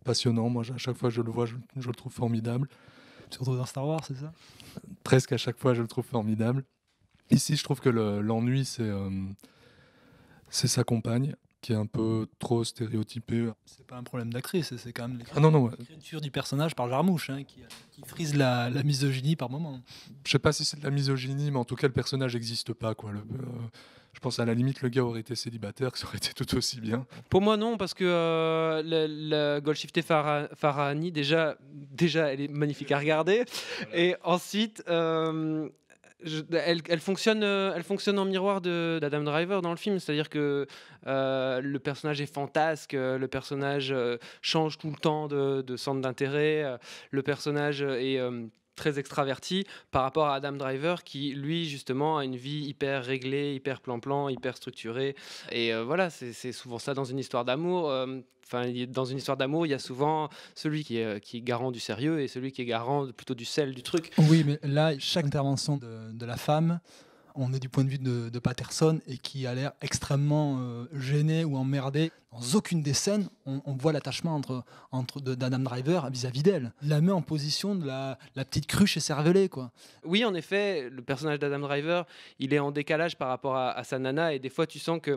passionnant. Moi, à chaque fois que je le vois, je le trouve formidable. Surtout dans Star Wars, c'est ça ? Presque à chaque fois, je le trouve formidable. Ici, je trouve que l'ennui, c'est sa compagne, qui est un peu trop stéréotypée. C'est pas un problème d'actrice, c'est quand même l'écriture du personnage par Jarmusch, hein, qui frise la misogynie par moment. Je sais pas si c'est de la misogynie, mais en tout cas, le personnage n'existe pas, quoi. Je pense à la limite, le gars aurait été célibataire, que ça aurait été tout aussi bien. Pour moi, non, parce que la Golshifteh Farahani, déjà, elle est magnifique à regarder. Et ensuite... Elle fonctionne en miroir d'Adam Driver dans le film, c'est-à-dire que le personnage est fantasque, le personnage change tout le temps de centre d'intérêt, le personnage est très extraverti par rapport à Adam Driver qui, lui, justement, a une vie hyper réglée, hyper plan-plan, hyper structurée. Et voilà, c'est souvent ça dans une histoire d'amour. Dans une histoire d'amour, il y a souvent celui qui est garant du sérieux et celui qui est garant plutôt du sel du truc. Oui, mais là, chaque intervention de la femme, on est du point de vue de Patterson et qui a l'air extrêmement gêné ou emmerdé. Dans aucune des scènes, on voit l'attachement d'Adam Driver vis-à-vis d'elle. Il la met en position de la petite cruche écervelée, quoi. Oui, en effet, le personnage d'Adam Driver, il est en décalage par rapport à sa nana et des fois, tu sens que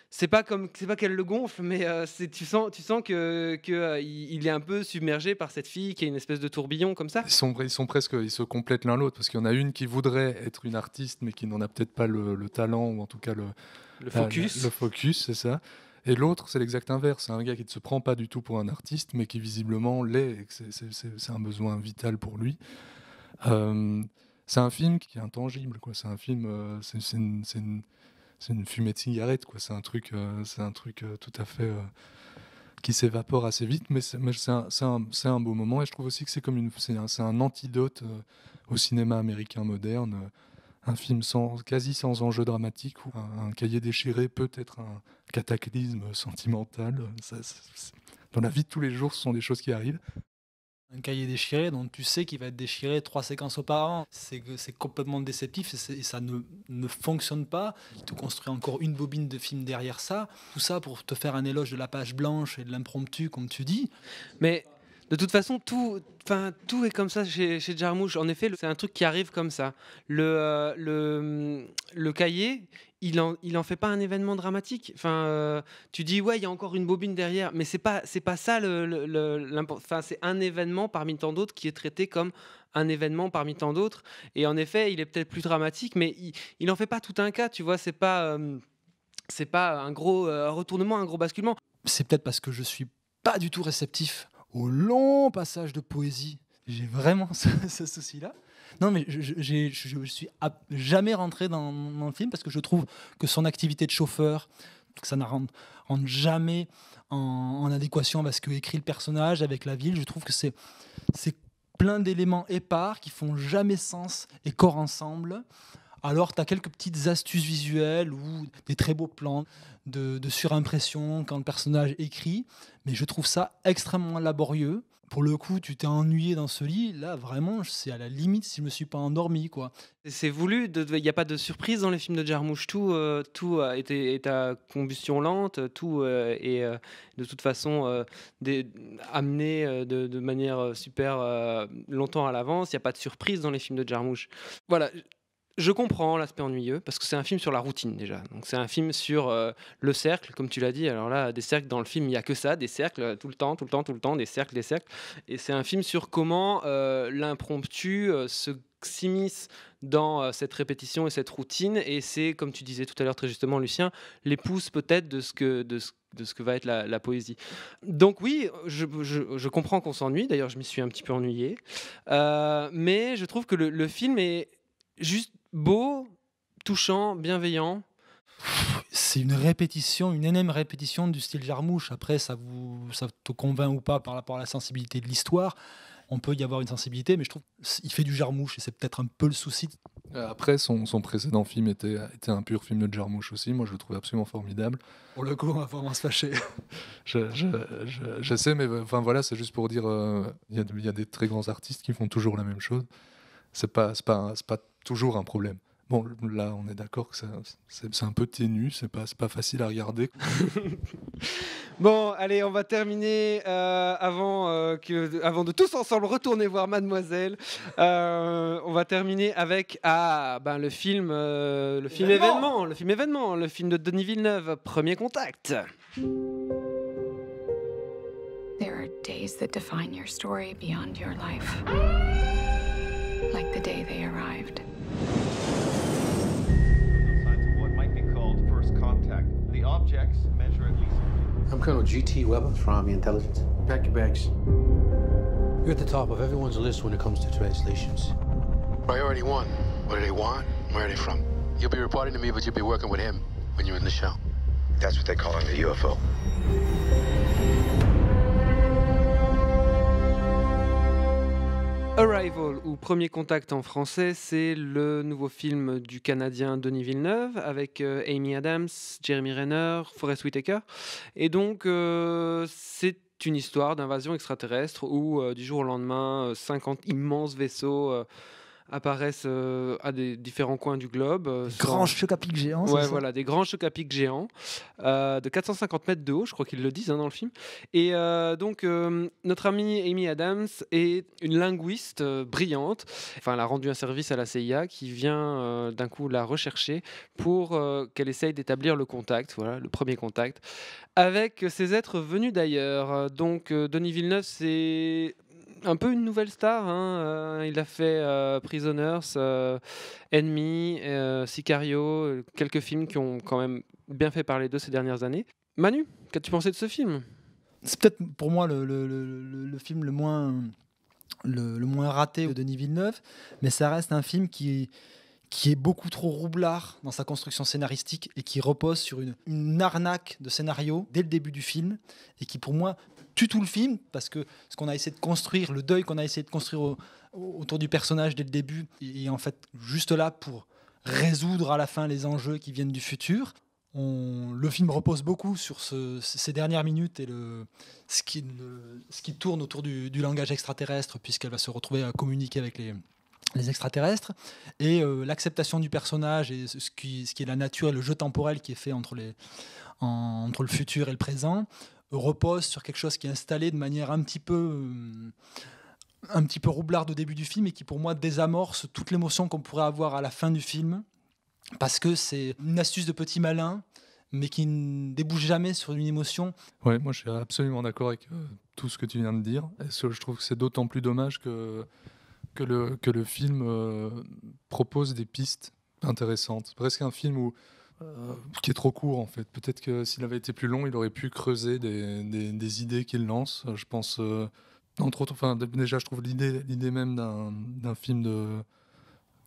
c'est pas qu'elle le gonfle, mais tu sens que il est un peu submergé par cette fille qui est une espèce de tourbillon comme ça. Ils se complètent l'un l'autre parce qu'il y en a une qui voudrait être une artiste mais qui n'en a peut-être pas le talent ou en tout cas le focus. Le focus, c'est ça. Et l'autre, c'est l'exact inverse. C'est un gars qui ne se prend pas du tout pour un artiste mais qui visiblement l'est et que c'est un besoin vital pour lui. C'est un film qui est intangible, quoi. C'est un film, c'est une fumée de cigarette, quoi. C'est un truc tout à fait qui s'évapore assez vite, mais c'est un beau moment. Et je trouve aussi que c'est un antidote au cinéma américain moderne. Un film quasi sans enjeu dramatique, ou un cahier déchiré peut être un cataclysme sentimental. Dans la vie de tous les jours, ce sont des choses qui arrivent. Un cahier déchiré dont tu sais qu'il va être déchiré 3 séquences auparavant. C'est complètement déceptif et ça ne fonctionne pas. Il te construit encore une bobine de film derrière ça. Tout ça pour te faire un éloge de la page blanche et de l'impromptu, comme tu dis. Mais de toute façon, tout est comme ça chez Jarmusch. En effet, c'est un truc qui arrive comme ça. Le cahier, il en fait pas un événement dramatique. Tu dis ouais, il y a encore une bobine derrière, mais c'est pas ça c'est un événement parmi tant d'autres qui est traité comme un événement parmi tant d'autres. Et en effet, il est peut-être plus dramatique, mais il en fait pas tout un cas. Tu vois, c'est pas un gros retournement, un gros basculement. C'est peut-être parce que je suis pas du tout réceptif au long passage de poésie. J'ai vraiment ce souci-là. Non, mais je suis jamais rentré dans le film parce que je trouve que son activité de chauffeur, que ça ne rentre jamais en adéquation avec ce que écrit le personnage, avec la ville. Je trouve que c'est plein d'éléments épars qui font jamais sens et corps ensemble. Alors, tu as quelques petites astuces visuelles ou des très beaux plans de surimpression quand le personnage écrit, mais je trouve ça extrêmement laborieux. Pour le coup, tu t'es ennuyé dans ce lit. Là, vraiment, c'est à la limite si je me suis pas endormi, quoi. C'est voulu. Il n'y a pas de surprise dans les films de Jarmusch. Tout est à combustion lente. Tout est de toute façon amené de manière super longtemps à l'avance. Il n'y a pas de surprise dans les films de Jarmusch. Voilà. Je comprends l'aspect ennuyeux, parce que c'est un film sur la routine déjà. Donc c'est un film sur le cercle, comme tu l'as dit. Alors là, des cercles dans le film, il n'y a que ça, des cercles tout le temps, des cercles, des cercles. Et c'est un film sur comment l'impromptu s'immisce dans cette répétition et cette routine. Et c'est, comme tu disais tout à l'heure très justement, Lucien, l'épouse peut-être de ce que va être la poésie. Donc oui, je comprends qu'on s'ennuie. D'ailleurs, je m'y suis un petit peu ennuyé. Mais je trouve que le film est juste beau, touchant, bienveillant. C'est une énième répétition du style Jarmusch. Après, ça te convainc ou pas par rapport à la sensibilité de l'histoire. On peut y avoir une sensibilité, mais je trouve qu'il fait du Jarmusch et c'est peut-être un peu le souci. Après, son précédent film était un pur film de Jarmusch aussi. Moi, je le trouvais absolument formidable. Pour le coup, on va vraiment se fâcher. je sais, mais enfin voilà, c'est juste pour dire, il y a des très grands artistes qui font toujours la même chose. C'est pas toujours un problème. Bon, là, on est d'accord que c'est un peu ténu, c'est pas facile à regarder. Bon, allez, on va terminer avant de tous ensemble retourner voir Mademoiselle. On va terminer avec le film événement, le film de Denis Villeneuve, Premier Contact. There are days that define your story beyond your life. Like the day they arrived. Signs of what might be called first contact. The objects measure at least. I'm Colonel G.T. Weber from Army Intelligence. Pack your bags. You're at the top of everyone's list when it comes to translations. Priority 1. What do they want? Where are they from? You'll be reporting to me, but you'll be working with him when you're in the show. That's what they call him, the UFO. Arrival, ou Premier Contact en français, c'est le nouveau film du Canadien Denis Villeneuve avec Amy Adams, Jeremy Renner, Forest Whitaker. Et donc, c'est une histoire d'invasion extraterrestre où, du jour au lendemain, 50 immenses vaisseaux apparaissent à des différents coins du globe. Grands chocs à pic géants. Ouais, voilà, des grands chocs à pic géants de 450 mètres de haut, je crois qu'ils le disent dans le film. Et donc, notre amie Amy Adams est une linguiste brillante. Enfin, elle a rendu un service à la CIA qui vient d'un coup la rechercher pour qu'elle essaye d'établir le contact, voilà, le premier contact, avec ces êtres venus d'ailleurs. Donc, Denis Villeneuve, c'est un peu une nouvelle star, hein. Il a fait Prisoners, Enemy, Sicario, quelques films qui ont quand même bien fait parler d'eux ces dernières années. Manu, qu'as-tu pensé de ce film ? C'est peut-être pour moi le film le moins raté de Denis Villeneuve, mais ça reste un film qui est beaucoup trop roublard dans sa construction scénaristique et qui repose sur une arnaque de scénario dès le début du film et qui pour moi tue tout le film parce que ce qu'on a essayé de construire, le deuil qu'on a essayé de construire autour du personnage dès le début est en fait juste là pour résoudre à la fin les enjeux qui viennent du futur. Le film repose beaucoup sur ces dernières minutes et ce qui tourne autour du langage extraterrestre, puisqu'elle va se retrouver à communiquer avec les extraterrestres, et l'acceptation du personnage et ce qui est la nature et le jeu temporel qui est fait entre le futur et le présent repose sur quelque chose qui est installé de manière un petit peu roublarde au début du film et qui pour moi désamorce toute l'émotion qu'on pourrait avoir à la fin du film, parce que c'est une astuce de petit malin mais qui ne débouche jamais sur une émotion. Ouais, moi je suis absolument d'accord avec tout ce que tu viens de dire. Et je trouve que c'est d'autant plus dommage que le film propose des pistes intéressantes. C'est presque un film qui est trop court en fait. Peut-être que s'il avait été plus long, il aurait pu creuser des idées qu'il lance. Je pense, entre autres, déjà je trouve l'idée même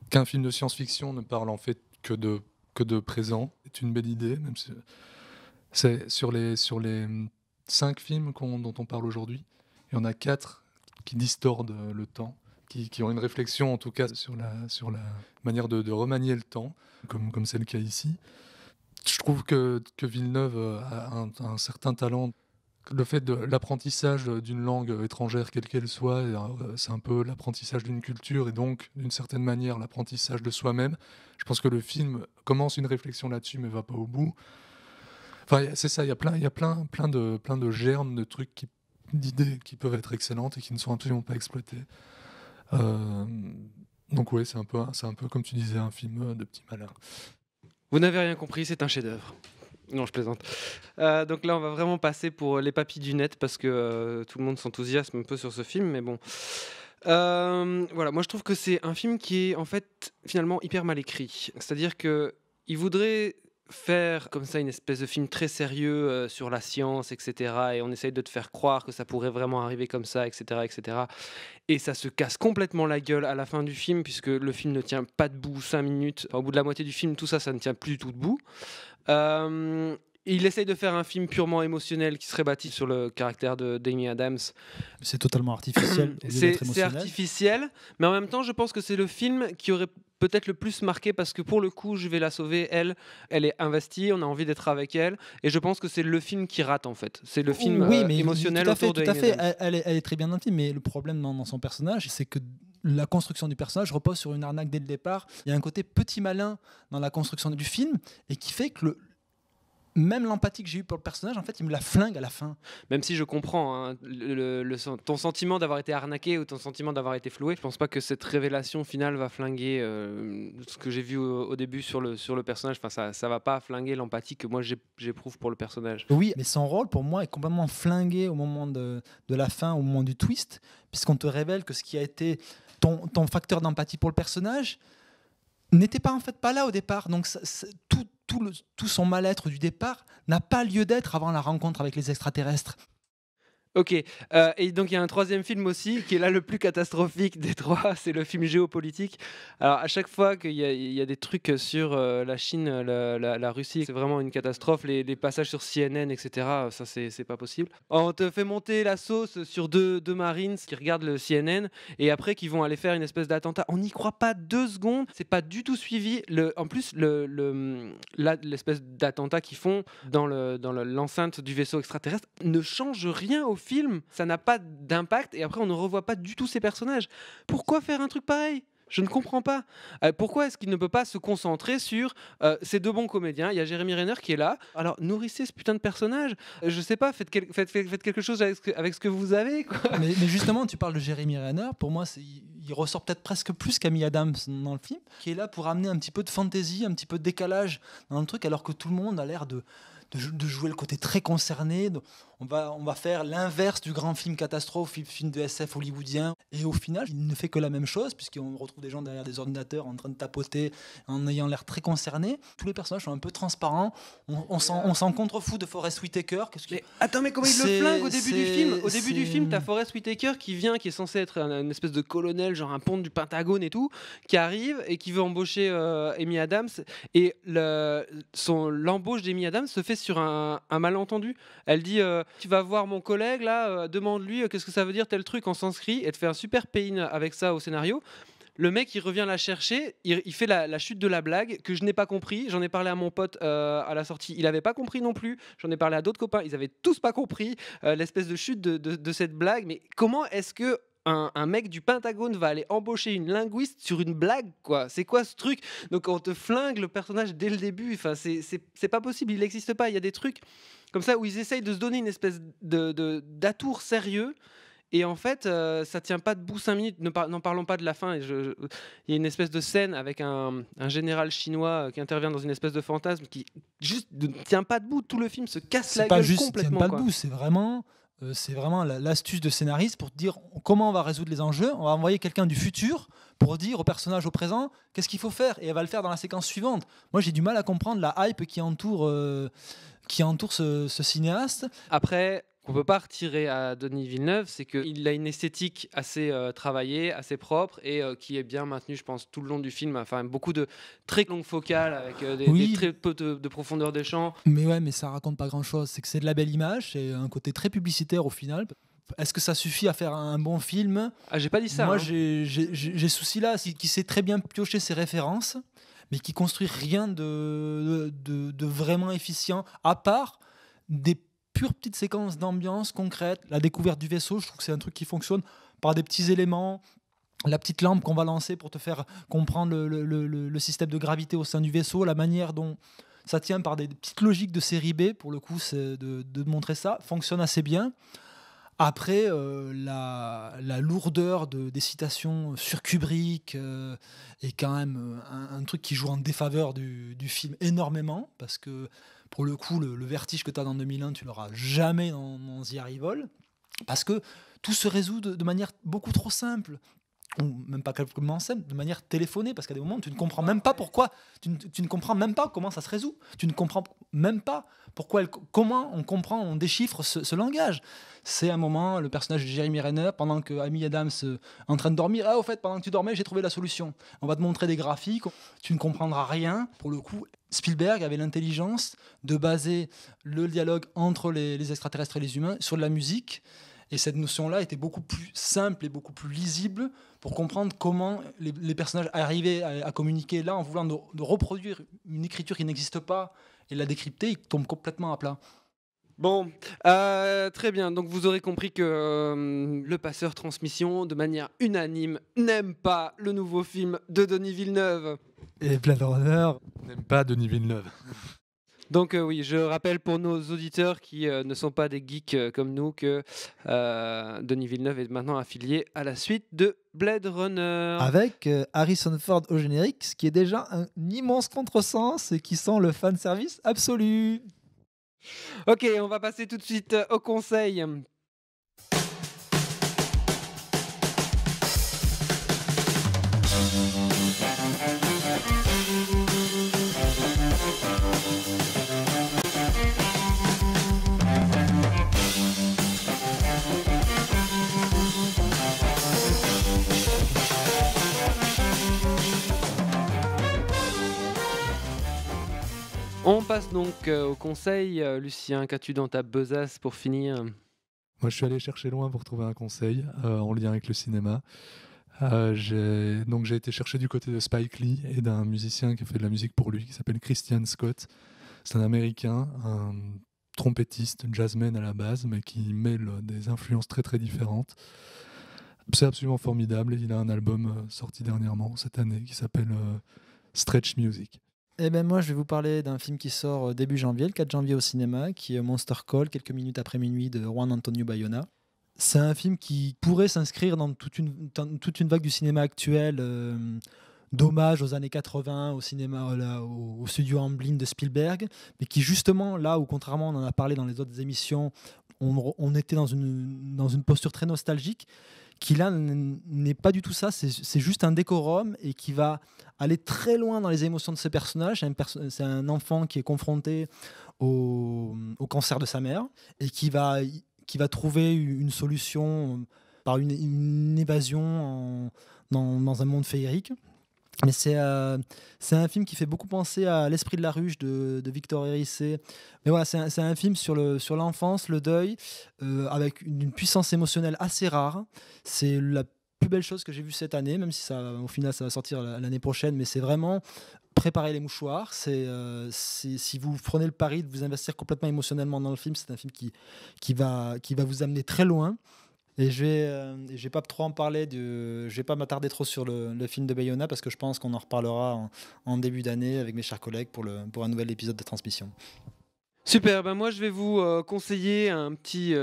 qu'un film de science-fiction ne parle en fait que de présent est une belle idée. Même si c'est sur les 5 films dont on parle aujourd'hui, il y en a 4 qui distordent le temps. Qui ont une réflexion en tout cas sur la manière de remanier le temps, comme c'est le cas ici. Je trouve que Villeneuve a un certain talent. Le fait de l'apprentissage d'une langue étrangère, quelle qu'elle soit, c'est un peu l'apprentissage d'une culture et donc, d'une certaine manière, l'apprentissage de soi-même. Je pense que le film commence une réflexion là-dessus, mais va pas au bout. Enfin, c'est ça, il y a plein de germes, de trucs, d'idées qui peuvent être excellentes et qui ne sont absolument pas exploitées. Donc ouais, c'est un peu comme tu disais, un film de petit malin. Vous n'avez rien compris, c'est un chef-d'œuvre. Non, je plaisante. Donc là, on va vraiment passer pour les papis du net parce que tout le monde s'enthousiasme un peu sur ce film, mais bon. Voilà, moi je trouve que c'est un film qui est en fait finalement hyper mal écrit. C'est-à-dire que il voudrait faire comme ça une espèce de film très sérieux sur la science, etc. Et on essaye de te faire croire que ça pourrait vraiment arriver comme ça, etc., etc. Et ça se casse complètement la gueule à la fin du film, puisque le film ne tient pas debout 5 minutes. Enfin, au bout de la moitié du film, tout ça, ça ne tient plus du tout debout. Il essaye de faire un film purement émotionnel qui serait bâti sur le caractère d'Amy Adams. C'est totalement artificiel. C'est artificiel, mais en même temps, je pense que c'est le film qui aurait peut-être le plus marqué parce que pour le coup, Je vais la sauver, elle est investie, on a envie d'être avec elle, et je pense que c'est le film qui rate en fait. C'est le film émotionnel autour de Amy Adams. Elle est très bien dans le film, mais le problème dans son personnage, c'est que la construction du personnage repose sur une arnaque dès le départ. Il y a un côté petit malin dans la construction du film et qui fait que même l'empathie que j'ai eue pour le personnage, en fait, il me la flingue à la fin. Même si je comprends hein, ton sentiment d'avoir été arnaqué ou ton sentiment d'avoir été floué, je pense pas que cette révélation finale va flinguer ce que j'ai vu au début sur le personnage. Enfin, ça va pas flinguer l'empathie que moi j'éprouve pour le personnage. Oui, mais son rôle pour moi est complètement flingué au moment de la fin, au moment du twist, puisqu'on te révèle que ce qui a été ton facteur d'empathie pour le personnage n'était pas en fait pas là au départ. Donc tout son mal-être du départ n'a pas lieu d'être avant la rencontre avec les extraterrestres. Ok, et donc il y a un troisième film aussi qui est là le plus catastrophique des trois, c'est le film géopolitique. Alors à chaque fois qu'il y a des trucs sur la Chine, la Russie, c'est vraiment une catastrophe. Les passages sur CNN, etc., ça c'est pas possible. On te fait monter la sauce sur deux Marines qui regardent le CNN et après qui vont aller faire une espèce d'attentat. On n'y croit pas 2 secondes, c'est pas du tout suivi. En plus, l'espèce d'attentat qu'ils font dans l'enceinte du vaisseau extraterrestre ne change rien au film, ça n'a pas d'impact et après on ne revoit pas du tout ces personnages. Pourquoi faire un truc pareil ? Je ne comprends pas. Pourquoi est-ce qu'il ne peut pas se concentrer sur ces 2 bons comédiens ? Il y a Jeremy Renner qui est là. Alors nourrissez ce putain de personnage. Je sais pas, faites quelque chose avec ce que vous avez. Quoi. Mais justement, tu parles de Jeremy Renner. Pour moi, il ressort peut-être presque plus qu'Amy Adams dans le film, qui est là pour amener un petit peu de fantaisie, un petit peu de décalage dans le truc, alors que tout le monde a l'air de jouer le côté très concerné. On va faire l'inverse du grand film catastrophe, film de SF hollywoodien. Et au final, il ne fait que la même chose, puisqu'on retrouve des gens derrière des ordinateurs en train de tapoter, en ayant l'air très concernés. Tous les personnages sont un peu transparents. On s'en contrefou de Forest Whitaker. Mais comment il le flingue au début du film ? Au début du film, t'as Forest Whitaker qui vient, qui est censé être une espèce de colonel, genre un ponte du Pentagone et tout, qui arrive et qui veut embaucher Amy Adams. Et l'embauche d'Amy Adams se fait sur un malentendu. Elle dit tu vas voir mon collègue là, demande-lui qu'est-ce que ça veut dire tel truc en sanskrit, et te fait un super pain avec ça au scénario. Le mec, il revient la chercher, il fait la chute de la blague que je n'ai pas compris. J'en ai parlé à mon pote à la sortie, il n'avait pas compris non plus. J'en ai parlé à d'autres copains, ils avaient tous pas compris l'espèce de chute de cette blague. Mais comment est-ce que un mec du Pentagone va aller embaucher une linguiste sur une blague, quoi? C'est quoi ce truc? Donc on te flingue le personnage dès le début. Enfin, c'est pas possible, il n'existe pas. Il y a des trucs comme ça où ils essayent de se donner une espèce d'atour sérieux. Et en fait, ça tient pas debout 5 minutes. N'en parlons pas de la fin. Il y a une espèce de scène avec un général chinois qui intervient dans une espèce de fantasme qui juste ne tient pas debout. Tout le film se casse la gueule complètement. C'est pas debout, c'est vraiment l'astuce de scénariste pour te dire comment on va résoudre les enjeux. On va envoyer quelqu'un du futur pour dire au personnage au présent qu'est-ce qu'il faut faire, et elle va le faire dans la séquence suivante. Moi, j'ai du mal à comprendre la hype qui entoure ce cinéaste. Après, qu'on peut pas retirer à Denis Villeneuve, c'est qu'il a une esthétique assez travaillée, assez propre, et qui est bien maintenue, je pense, tout le long du film. Enfin, beaucoup de très longues focales avec des très peu de profondeur des champs. Mais ça raconte pas grand-chose. C'est que c'est de la belle image, c'est un côté très publicitaire au final. Est-ce que ça suffit à faire un bon film? Ah, j'ai pas dit ça. Moi, hein. j'ai souci là, qui sait très bien piocher ses références, mais qui construit rien de vraiment efficient, à part des pure petite séquence d'ambiance concrète. La découverte du vaisseau, je trouve que c'est un truc qui fonctionne par des petits éléments. La petite lampe qu'on va lancer pour te faire comprendre le système de gravité au sein du vaisseau, la manière dont ça tient par des petites logiques de série B, pour le coup, c'est de montrer ça, fonctionne assez bien. Après, la lourdeur des citations sur Kubrick est quand même un truc qui joue en défaveur du film énormément, parce que pour le coup, le vertige que tu as dans 2001, tu l'auras jamais dans The Arrival, parce que tout se résout de manière beaucoup trop simple, ou même pas calculement simple, de manière téléphonée, parce qu'à des moments, tu ne comprends même pas pourquoi, tu ne comprends même pas comment ça se résout, tu ne comprends même pas comment on déchiffre ce langage. C'est un moment, le personnage de Jeremy Renner, pendant que Amy Adams est en train de dormir, au fait, pendant que tu dormais, j'ai trouvé la solution. On va te montrer des graphiques, tu ne comprendras rien. Pour le coup, Spielberg avait l'intelligence de baser le dialogue entre les extraterrestres et les humains sur de la musique. Et cette notion-là était beaucoup plus simple et beaucoup plus lisible pour comprendre comment les personnages arrivaient à communiquer. Là, en voulant de reproduire une écriture qui n'existe pas et la décrypter, ils tombent complètement à plat. Bon, très bien. Donc vous aurez compris que le Passeur Transmission, de manière unanime, n'aime pas le nouveau film de Denis Villeneuve. Et Blade Runner n'aime pas Denis Villeneuve. Donc oui, je rappelle pour nos auditeurs qui ne sont pas des geeks comme nous que Denis Villeneuve est maintenant affilié à la suite de Blade Runner. Avec Harrison Ford au générique, ce qui est déjà un immense contresens et qui sent le fanservice absolu. Ok, on va passer tout de suite au conseil. On passe donc au conseil. Lucien, qu'as-tu dans ta besace pour finir? Moi, je suis allé chercher loin pour trouver un conseil en lien avec le cinéma. J'ai été chercher du côté de Spike Lee et d'un musicien qui a fait de la musique pour lui, qui s'appelle Christian Scott. C'est un Américain, un trompettiste, jazzman à la base, mais qui mêle des influences très très différentes. C'est absolument formidable. Il a un album sorti dernièrement, cette année, qui s'appelle Stretch Music. Eh ben moi, je vais vous parler d'un film qui sort début janvier, le 4 janvier au cinéma, qui est Monster Call, quelques minutes après minuit, de Juan Antonio Bayona. C'est un film qui pourrait s'inscrire dans toute une vague du cinéma actuel, d'hommage aux années 80, au cinéma, au studio Amblin de Spielberg, mais qui justement, là où contrairement on en a parlé dans les autres émissions, on était dans une posture très nostalgique, qui là n'est pas du tout ça, c'est juste un décorum et qui va aller très loin dans les émotions de ce personnage. C'est un enfant qui est confronté au cancer de sa mère et qui va trouver une solution par une évasion dans un monde féerique. Mais c'est un film qui fait beaucoup penser à L'Esprit de la Ruche de Victor Hérissé. Mais voilà, c'est un film sur l'enfance, le deuil, avec une puissance émotionnelle assez rare. C'est plus belles choses que j'ai vues cette année, même si au final ça va sortir l'année prochaine, mais c'est vraiment préparer les mouchoirs. Si vous prenez le pari de vous investir complètement émotionnellement dans le film, c'est un film qui va vous amener très loin. Et je vais pas trop en parler, je vais pas m'attarder trop sur le film de Bayona parce que je pense qu'on en reparlera en début d'année avec mes chers collègues pour un nouvel épisode de Transmission. Super, moi je vais vous conseiller un petit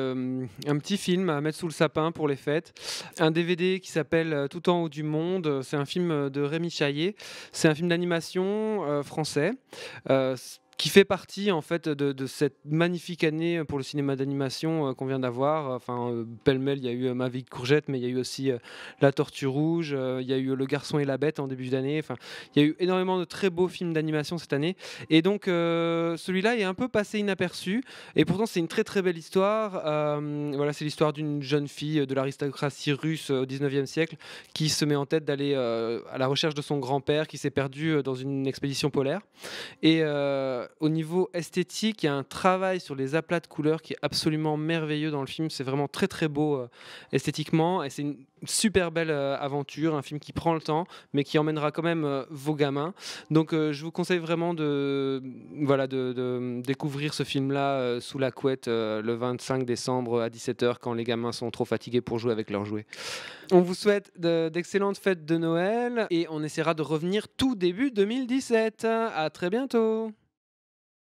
film à mettre sous le sapin pour les fêtes. Un DVD qui s'appelle Tout en haut du monde. C'est un film de Rémi Chaillet. C'est un film d'animation français. Qui fait partie en fait de cette magnifique année pour le cinéma d'animation qu'on vient d'avoir. Pêle-mêle, il y a eu Ma vie de courgette, mais il y a eu aussi La Tortue Rouge, il y a eu Le Garçon et la Bête en début d'année. Il y a eu énormément de très beaux films d'animation cette année. Et donc celui-là est un peu passé inaperçu. Et pourtant c'est une très très belle histoire. C'est l'histoire d'une jeune fille de l'aristocratie russe au 19e siècle qui se met en tête d'aller à la recherche de son grand-père qui s'est perdu dans une expédition polaire. Et au niveau esthétique, il y a un travail sur les aplats de couleurs qui est absolument merveilleux dans le film. C'est vraiment très très beau esthétiquement et c'est une super belle aventure, un film qui prend le temps mais qui emmènera quand même vos gamins. Donc je vous conseille vraiment de découvrir ce film-là sous la couette le 25 décembre à 17h quand les gamins sont trop fatigués pour jouer avec leurs jouets. On vous souhaite d'excellentes fêtes de Noël et on essaiera de revenir tout début 2017. À très bientôt.